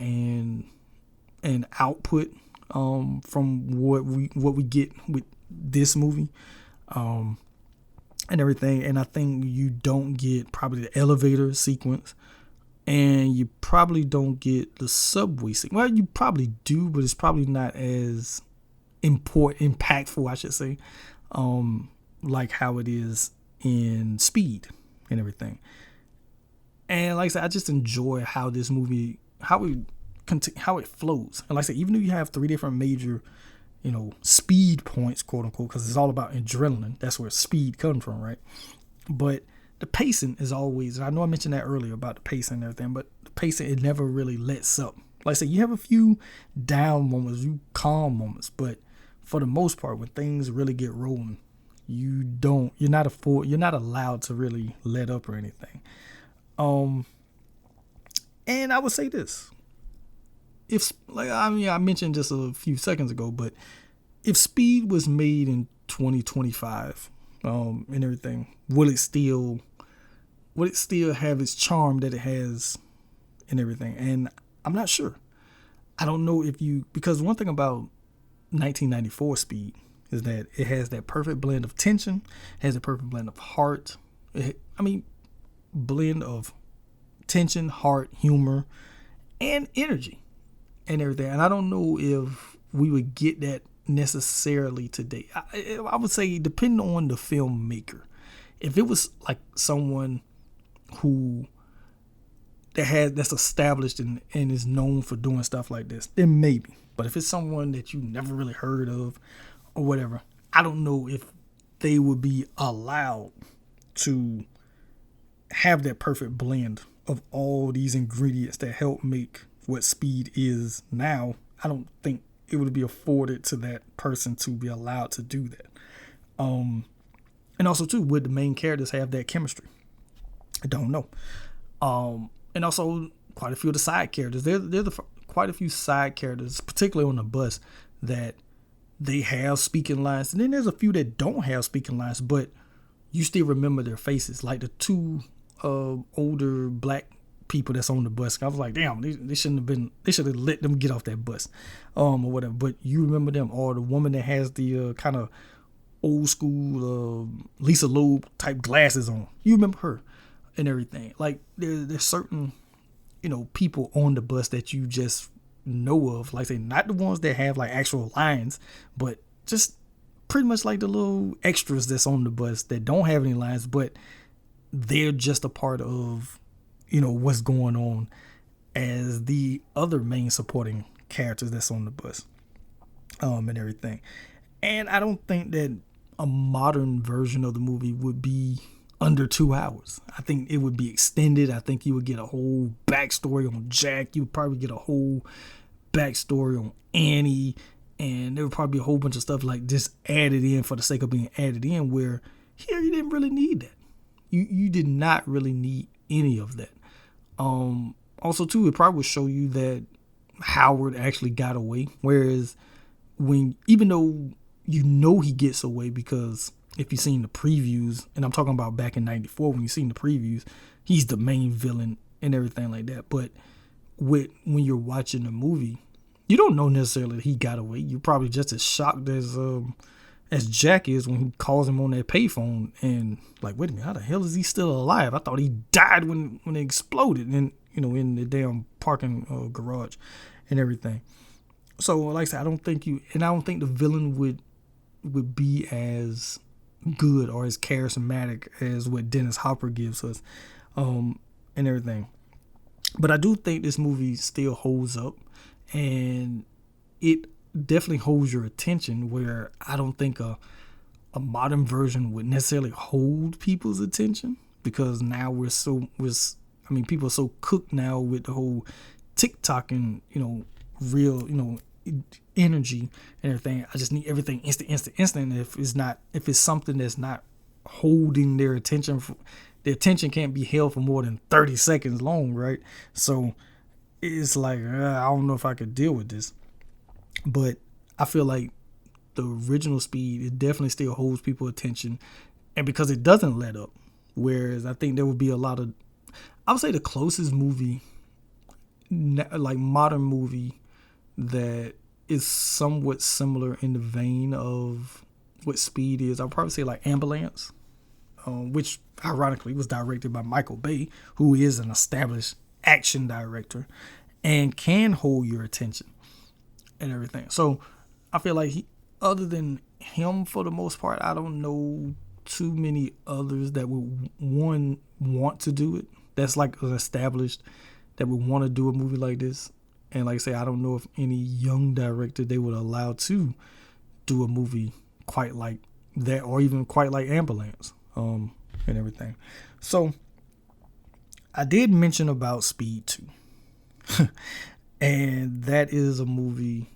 and output from what we get with this movie. And everything. And I think you don't get probably the elevator sequence, and you probably don't get the subway sequence. Well, you probably do, but it's probably not as impactful, I should say, like how it is in Speed and everything. And like I said, I just enjoy how this movie, how it flows. And like I said, even though you have three different major, speed points, quote unquote, because it's all about adrenaline. That's where speed comes from, right? But the pacing is always, and I know I mentioned that earlier about the pacing and everything, but the pacing, it never really lets up. Like I said, you have a few down moments, you calm moments, but for the most part, when things really get rolling, you're not allowed to really let up or anything. And I would say this, if, like, I mean, I mentioned just a few seconds ago, but if Speed was made in 2025, and everything, would it still have its charm that it has and everything? And I'm not sure. I don't know because one thing about 1994 Speed is that it has that perfect blend of tension, has a perfect blend of heart. Blend of tension, heart, humor, and energy and everything. And I don't know if we would get that necessarily today. I would say, depending on the filmmaker, if it was like someone who that's established and is known for doing stuff like this, then maybe. But if it's someone that you never really heard of or whatever, I don't know if they would be allowed to have that perfect blend of all these ingredients that help make what Speed is now. I don't think it would be afforded to that person to be allowed to do that. And also too, would the main characters have that chemistry? I don't know. And also quite a few of the side characters. Quite a few side characters, particularly on the bus, that they have speaking lines, and then there's a few that don't have speaking lines, but you still remember their faces, like the two older black people that's on the bus. I was like, damn, they should have let them get off that bus, or whatever. But you remember them, or the woman that has the kind of old school Lisa Loeb type glasses on. You remember her and everything. Like there's certain people on the bus that you just know of, like, say, not the ones that have like actual lines, but just pretty much like the little extras that's on the bus that don't have any lines, but they're just a part of what's going on as the other main supporting characters that's on the bus, and everything. And I don't think that a modern version of the movie would be under 2 hours. I think it would be extended. I think you would get a whole backstory on Jack. You would probably get a whole backstory on Annie, and there would probably be a whole bunch of stuff like just added in for the sake of being added in, where here you didn't really need that. You did not really need any of that. Also too, it probably would show you that Howard actually got away, whereas even though he gets away, because if you've seen the previews, and I'm talking about back in 94, when you've seen the previews, he's the main villain and everything like that. But when you're watching the movie, you don't know necessarily that he got away. You're probably just as shocked as Jack is when he calls him on that payphone and like, wait a minute, how the hell is he still alive? I thought he died when it exploded in the damn parking garage and everything. So like I said, I don't think the villain would be as good or as charismatic as what Dennis Hopper gives us, and everything. But I do think this movie still holds up, and it definitely holds your attention, where I don't think a modern version would necessarily hold people's attention, because now people are so cooked now with the whole TikTok and real energy and everything. I just need everything instant. If it's something that's not holding their attention, the attention can't be held for more than 30 seconds long, right? So it's like, I don't know if I could deal with this. But I feel like the original Speed, it definitely still holds people's attention, and because it doesn't let up. Whereas I think there would be a lot of, I would say the closest movie, like modern movie, that is somewhat similar in the vein of what Speed is, I'll probably say like Ambulance, which ironically was directed by Michael Bay, who is an established action director and can hold your attention and everything. So I feel like other than him, for the most part, I don't know too many others that would want to do it. That's like an established that would want to do a movie like this. And like I say, I don't know if any young director they would allow to do a movie quite like that, or even quite like Ambulance, and everything. So I did mention about Speed 2. And that is a movie,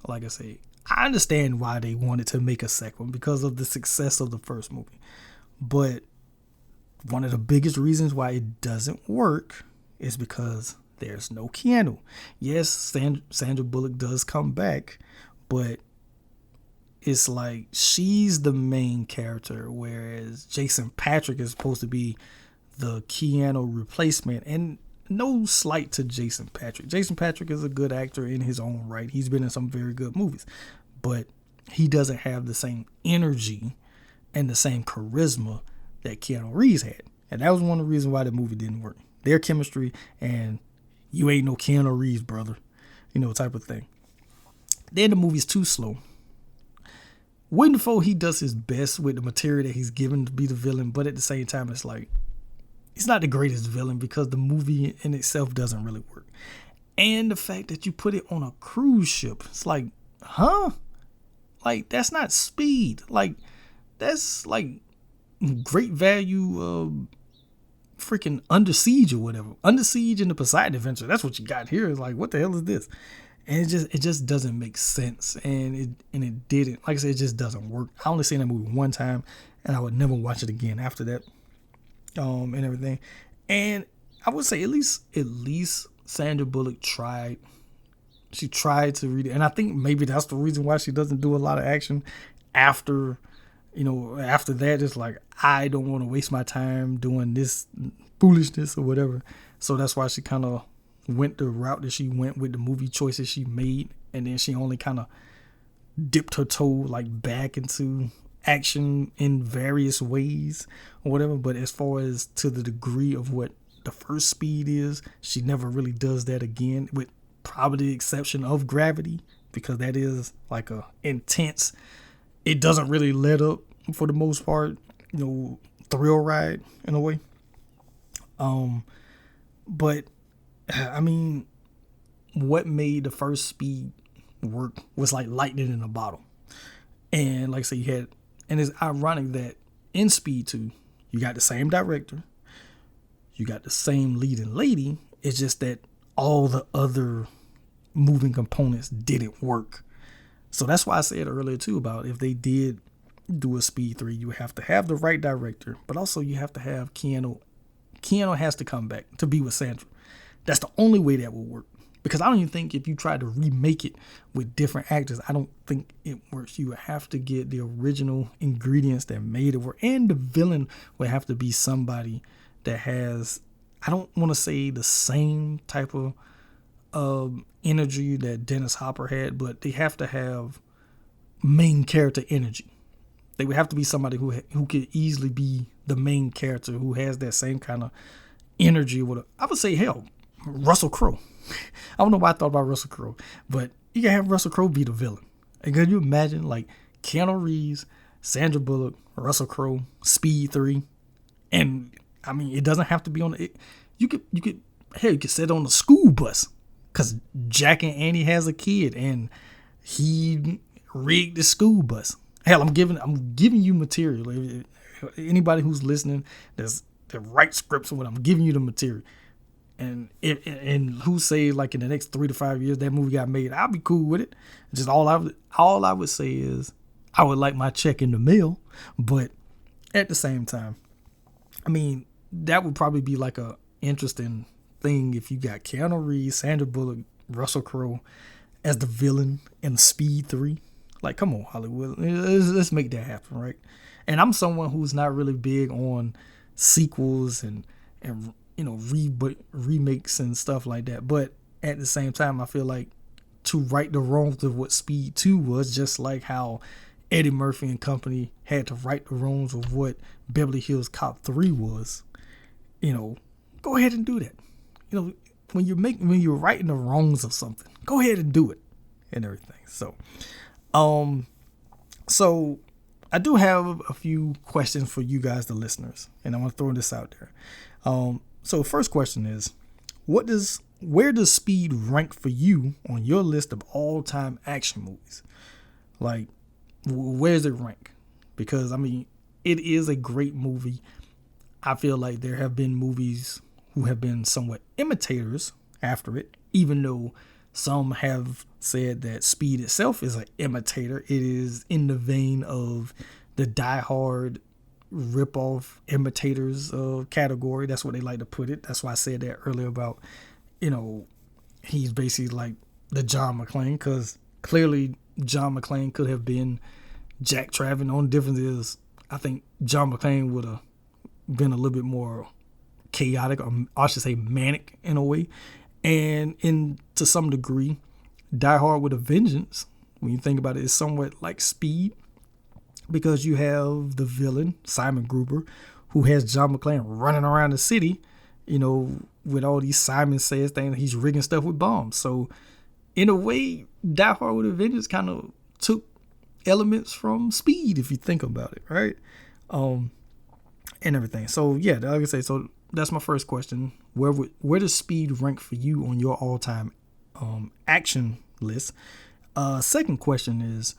like I say, I understand why they wanted to make a second one because of the success of the first movie. But one of the biggest reasons why it doesn't work is because there's no Keanu. Yes, Sandra Bullock does come back, but it's like she's the main character, whereas Jason Patric is supposed to be the Keanu replacement. And no slight to Jason Patric. Jason Patric is a good actor in his own right. He's been in some very good movies, but he doesn't have the same energy and the same charisma that Keanu Reeves had. And that was one of the reasons why the movie didn't work. Their chemistry, and you ain't no Keanu Reeves, brother, type of thing. Then the movie's too slow. Willem Dafoe, he does his best with the material that he's given to be the villain, but at the same time, it's like, he's not the greatest villain because the movie in itself doesn't really work. And the fact that you put it on a cruise ship, it's like, huh? Like, that's not Speed. Like, that's like great value freaking Under Siege or whatever. Under Siege and the Poseidon Adventure. That's what you got here. It's like, what the hell is this? And it just doesn't make sense. And it didn't. Like I said, it just doesn't work. I only seen that movie one time, and I would never watch it again after that. And everything. And I would say at least Sandra Bullock tried. She tried to read it. And I think maybe that's the reason why she doesn't do a lot of action after that. It's like, I don't want to waste my time doing this foolishness or whatever. So that's why she kind of went the route that she went with the movie choices she made. And then she only kind of dipped her toe like back into action in various ways or whatever. But as far as to the degree of what the first Speed is, she never really does that again, with probably the exception of Gravity, because that is like a intense, it doesn't really let up for the most part, thrill ride in a way. But I mean, what made the first Speed work was like lightning in a bottle. And like I said, and it's ironic that in Speed 2, you got the same director, you got the same leading lady. It's just that all the other moving components didn't work. So that's why I said earlier too about if they did do a Speed 3, you have to have the right director, but also you have to have Keanu. Keanu has to come back to be with Sandra. That's the only way that will work. Because I don't even think if you try to remake it with different actors, I don't think it works. You would have to get the original ingredients that made it work. And the villain would have to be somebody that has, I don't want to say the same type of energy that Dennis Hopper had, but they have to have main character energy. They would have to be somebody who could easily be the main character, who has that same kind of energy. I would say, hell, Russell Crowe. I don't know why I thought about Russell Crowe, but you can have Russell Crowe be the villain. And can you imagine like Keanu Reeves, Sandra Bullock, Russell Crowe, Speed 3, and I mean, it doesn't have to be on it. You could sit on the school bus because Jack and Annie has a kid and he rigged the school bus. Hell, I'm giving you material. Anybody who's listening that writes scripts or what, I'm giving you the material. And who say like in the next 3 to 5 years that movie got made, I'll be cool with it. Just all I would say is I would like my check in the mail, but at the same time, I mean, that would probably be like a interesting thing if you got Keanu Reeves, Sandra Bullock, Russell Crowe as the villain in Speed 3. Like, come on, Hollywood, let's make that happen, right? And I'm someone who's not really big on sequels and remakes and stuff like that. But at the same time, I feel like to right the wrongs of what Speed 2 was, just like how Eddie Murphy and company had to right the wrongs of what Beverly Hills Cop 3 was, go ahead and do that. When you're righting the wrongs of something, go ahead and do it and everything. So I do have a few questions for you guys, the listeners, and I want to throw this out there. So first question is, where does Speed rank for you on your list of all-time action movies? Like, where does it rank? Because I mean, it is a great movie. I feel like there have been movies who have been somewhat imitators after it, even though some have said that Speed itself is an imitator. It is in the vein of the Die Hard rip-off imitators category. That's what they like to put it. That's why I said that earlier about, he's basically like the John McClane, because clearly John McClane could have been Jack Traven. The only difference is I think John McClane would have been a little bit more chaotic, or I should say manic in a way. And to some degree, Die Hard with a Vengeance, when you think about it, is somewhat like Speed, because you have the villain, Simon Gruber, who has John McClane running around the city, with all these Simon Says things. He's rigging stuff with bombs. So in a way, Die Hard with a Vengeance kind of took elements from Speed, if you think about it, right? And everything. So yeah, like I say, so that's my first question. Where does Speed rank for you on your all-time action list? Second question is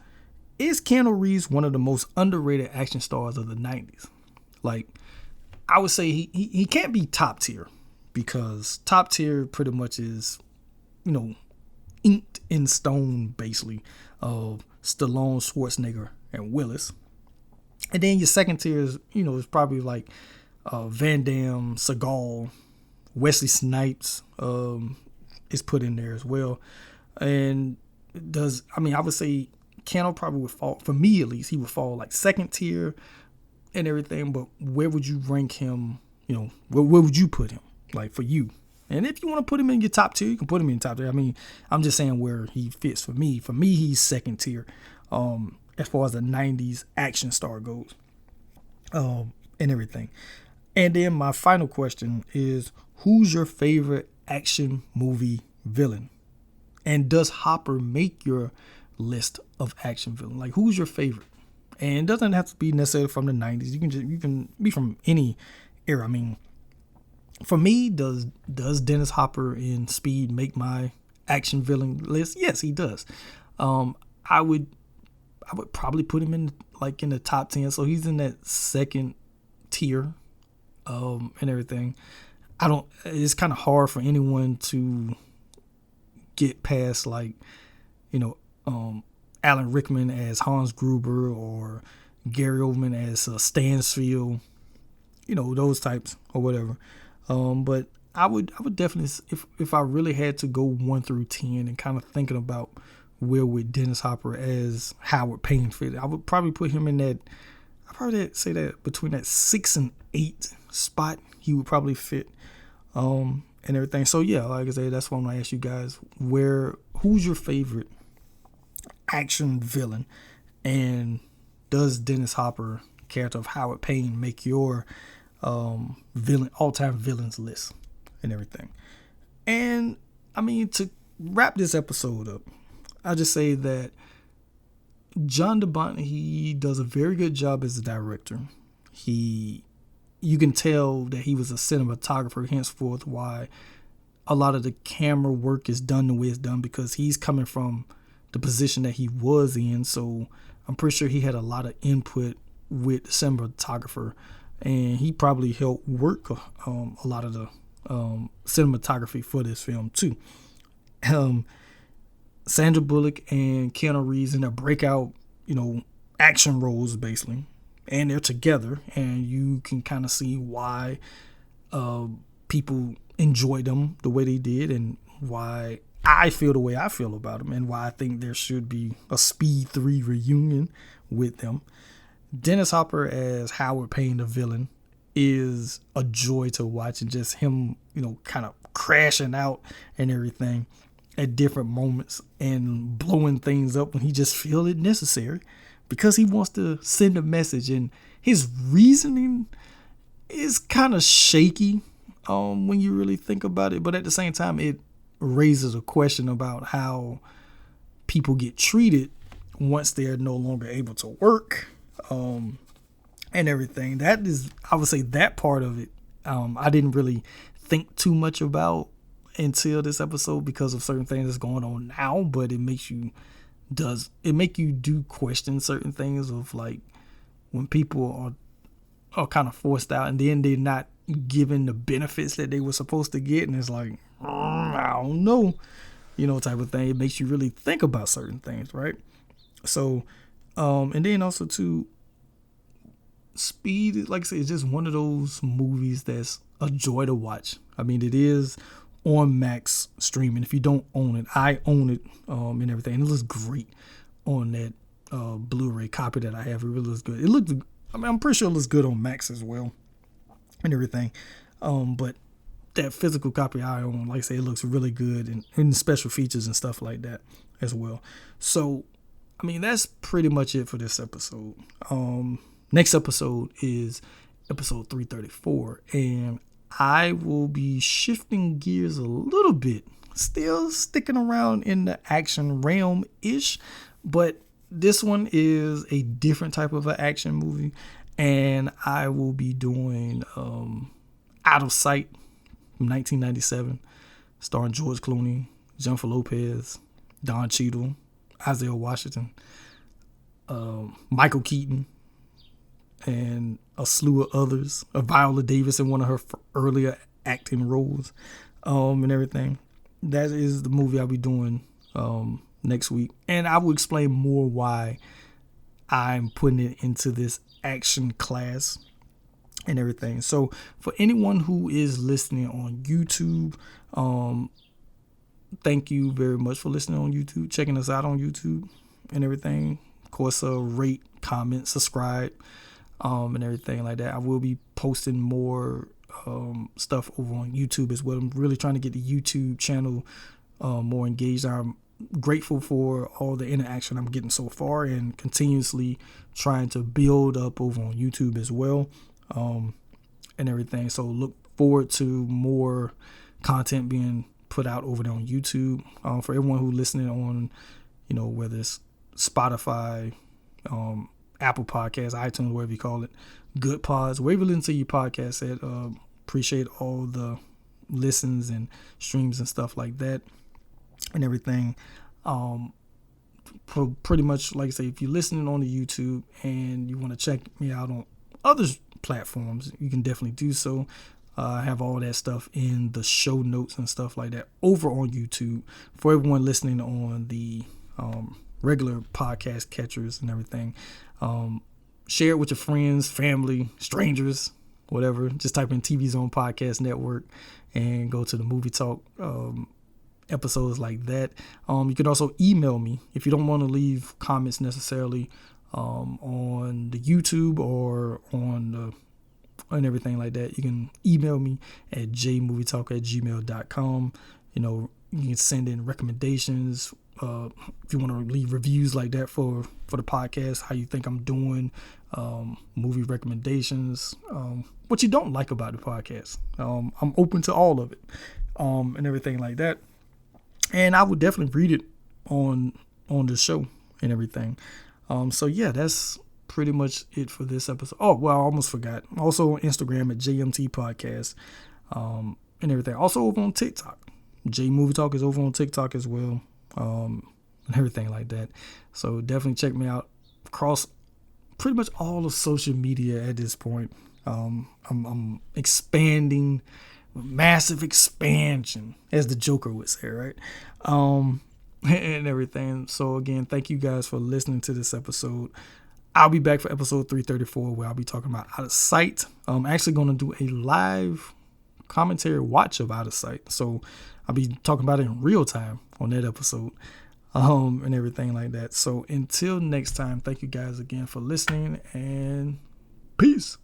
Keanu Reeves one of the most underrated action stars of the 90s? Like, I would say he can't be top tier, because top tier pretty much is, inked in stone, basically, of Stallone, Schwarzenegger, and Willis. And then your second tier is, is probably like Van Damme, Seagal, Wesley Snipes is put in there as well. And I would say Keanu probably would fall, for me at least, he would fall like second tier and everything. But where would you rank him? Where would you put him, like, for you? And if you want to put him in your top tier, you can put him in top tier. I mean, I'm just saying where he fits for me. For me, he's second tier as far as the 90s action star goes, and everything. And then my final question is, who's your favorite action movie villain? And does Hopper make your list of action villain? Like, who's your favorite? And it doesn't have to be necessarily from the 90s. You can be from any era. I mean, for me, does Dennis Hopper in Speed make my action villain list? Yes, he does. I would probably put him in the top 10. So he's in that second tier, and everything. It's kind of hard for anyone to get past, like, Alan Rickman as Hans Gruber, or Gary Oldman as Stansfield, those types or whatever. But I would definitely, if I really had to go 1 through 10 and kind of thinking about where would Dennis Hopper as Howard Payne fit, I would probably put him in that, I probably say that between that 6 and 8 spot, he would probably fit, and everything. So yeah, like I said, that's why I'm gonna ask you guys, who's your favorite action villain, and does Dennis Hopper, character of Howard Payne, make your all-time villains list and everything? And I mean, to wrap this episode up, I'll just say that Jan De Bont, he does a very good job as a director. You can tell that he was a cinematographer, henceforth why a lot of the camera work is done the way it's done, because he's coming from the position that he was in. So I'm pretty sure he had a lot of input with the cinematographer, and he probably helped work a lot of the cinematography for this film too. Sandra Bullock and Keanu Reeves in their breakout, action roles, basically, and they're together, and you can kind of see why people enjoy them the way they did, and why I feel the way I feel about them, and why I think there should be a Speed 3 reunion with them. Dennis Hopper as Howard Payne, the villain, is a joy to watch, and just him, kind of crashing out and everything at different moments and blowing things up when he just feels it necessary, because he wants to send a message, and his reasoning is kind of shaky when you really think about it, but at the same time it raises a question about how people get treated once they're no longer able to work, and everything. That is, I would say, that part of it I didn't really think too much about until this episode, because of certain things that's going on now, but it makes you does it make you do question certain things of like when people are kind of forced out and then they're not given the benefits that they were supposed to get, and it's like, I don't know, type of thing. It makes you really think about certain things, right? So, and then also too, Speed, like I said, is just one of those movies that's a joy to watch. I mean, it is on Max streaming. If you don't own it, I own it, and everything. And it looks great on that Blu-ray copy that I have. It really looks good. I'm pretty sure it looks good on Max as well and everything. But that physical copy I own, like I say, it looks really good and special features and stuff like that as well. So, I mean, that's pretty much it for this episode. Next episode is episode 334, and I will be shifting gears a little bit, still sticking around in the action realm-ish, but this one is a different type of an action movie, and I will be doing Out of Sight from 1997, starring George Clooney, Jennifer Lopez, Don Cheadle, Isaiah Washington, Michael Keaton, and a slew of others. Viola Davis in one of her earlier acting roles, and everything. That is the movie I'll be doing next week, and I will explain more why I'm putting it into this action class and everything. So for anyone who is listening on YouTube, thank you very much for listening on YouTube, checking us out on YouTube and everything. Of course, rate, comment, subscribe, and everything like that. I will be posting more stuff over on YouTube as well. I'm really trying to get the YouTube channel more engaged. I'm grateful for all the interaction I'm getting so far and continuously trying to build up over on YouTube as well, and everything. So look forward to more content being put out over there on YouTube. For everyone who's listening on, whether it's Spotify, Apple Podcasts, iTunes, whatever you call it, Good Pods, wherever you listen to your podcast at. Appreciate all the listens and streams and stuff like that and everything. Pretty much, like I say, if you're listening on the YouTube and you want to check me out on other platforms, you can definitely do so. I have all that stuff in the show notes and stuff like that over on YouTube. For everyone listening on the regular podcast catchers and everything, share it with your friends, family, strangers, whatever. Just type in TV Zone Podcast Network and go to the Movie Talk episodes like that. You can also email me if you don't want to leave comments necessarily on the YouTube or on and everything like that. You can email me at jmovietalk@gmail.com. You can send in recommendations. If you want to leave reviews like that for the podcast, how you think I'm doing, movie recommendations, what you don't like about the podcast. I'm open to all of it, and everything like that. And I would definitely read it on the show and everything. So yeah, that's pretty much it for this episode. Oh, well, I almost forgot. Also on Instagram at JMT Podcast, and everything. Also over on TikTok. J Movie Talk is over on TikTok as well, and everything like that. So definitely check me out across pretty much all of social media at this point. I'm expanding, massive expansion, as the Joker would say, right? And everything. So again, thank you guys for listening to this episode. I'll be back for episode 334, where I'll be talking about Out of Sight. I'm actually going to do a live commentary watch of Out of Sight. So I'll be talking about it in real time on that episode, and everything like that. So until next time, thank you guys again for listening, and peace.